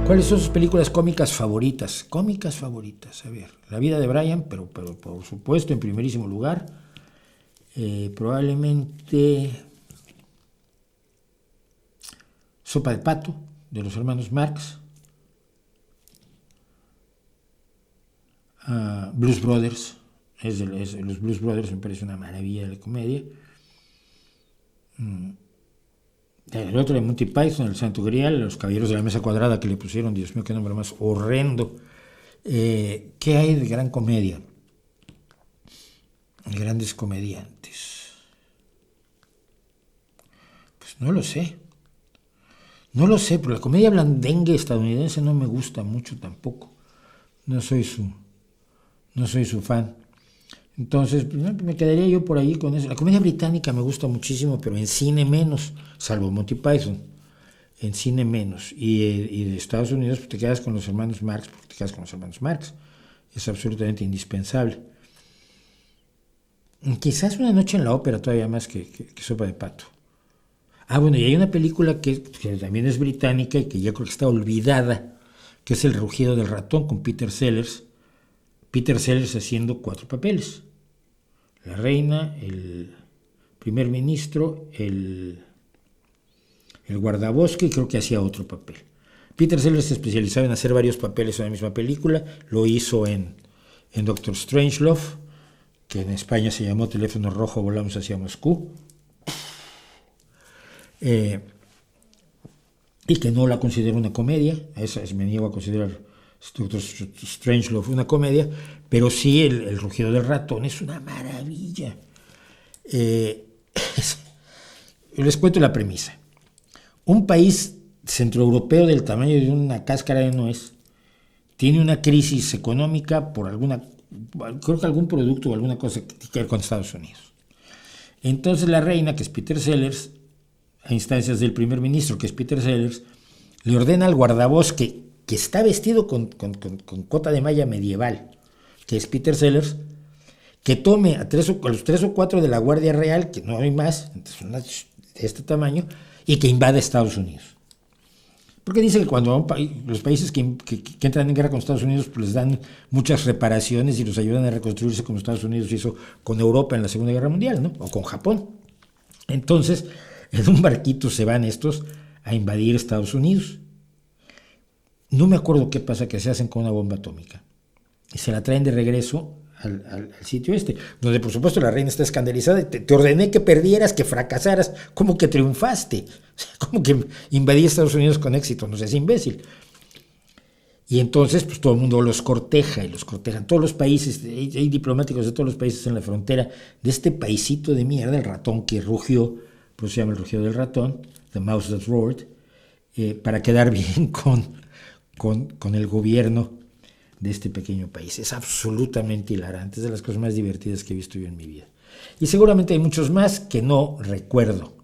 ¿Cuáles son sus películas cómicas favoritas? Cómicas favoritas, a ver. La vida de Brian, pero por supuesto en primerísimo lugar. Probablemente Sopa de Pato, de los hermanos Marx. Blues Brothers, los Blues Brothers me parece una maravilla de comedia. El otro de Monty Python, El Santo Grial, Los Caballeros de la Mesa Cuadrada que le pusieron, Dios mío, qué nombre más horrendo. ¿Qué hay de gran comedia? Grandes comediantes. Pues no lo sé. No lo sé, pero la comedia blandengue estadounidense no me gusta mucho tampoco. No soy su fan. Entonces, me quedaría yo por ahí con eso. La comedia británica me gusta muchísimo, pero en cine menos, salvo Monty Python. En cine menos. Y de Estados Unidos pues te quedas con los hermanos Marx, porque te quedas con los hermanos Marx. Es absolutamente indispensable. Quizás Una noche en la ópera todavía más que Sopa de Pato. Bueno, y hay una película que también es británica y que yo creo que está olvidada, que es El rugido del ratón, con Peter Sellers. Peter Sellers haciendo 4 papeles: la reina, el primer ministro, el guardabosque, y creo que hacía otro papel. Peter Sellers se especializaba en hacer varios papeles en la misma película. Lo hizo en Doctor Strangelove, que en España se llamó Teléfono Rojo, volamos hacia Moscú, y que no la considero una comedia. Esa me niego a considerar Doctor Strangelove una comedia, pero sí el rugido del ratón es una maravilla. Les cuento la premisa. Un país centroeuropeo del tamaño de una cáscara de nuez tiene una crisis económica por creo que algún producto o alguna cosa que tiene que ver con Estados Unidos. Entonces la reina, que es Peter Sellers, a instancias del primer ministro, que es Peter Sellers, le ordena al guardabosque, que está vestido con cota de malla medieval, que es Peter Sellers, que tome a los 3 o 4 de la Guardia Real, que no hay más, son de este tamaño, y que invade Estados Unidos. Porque dice que cuando los países que entran en guerra con Estados Unidos pues les dan muchas reparaciones y los ayudan a reconstruirse, como Estados Unidos hizo con Europa en la Segunda Guerra Mundial, ¿no? O con Japón. Entonces, en un barquito se van estos a invadir Estados Unidos. No me acuerdo qué pasa, que se hacen con una bomba atómica y se la traen de regreso al sitio donde por supuesto la reina está escandalizada y te ordené que perdieras, que fracasaras, como que triunfaste, como que invadí Estados Unidos con éxito, no seas imbécil. Y entonces pues todo el mundo los corteja, y los cortejan todos los países, hay diplomáticos de todos los países en la frontera de este paisito de mierda, el ratón que rugió, por eso se llama el rugido del ratón, The Mouse That Roared, para quedar bien con el gobierno de este pequeño país. Es absolutamente hilarante, es de las cosas más divertidas que he visto yo en mi vida. Y seguramente hay muchos más que no recuerdo.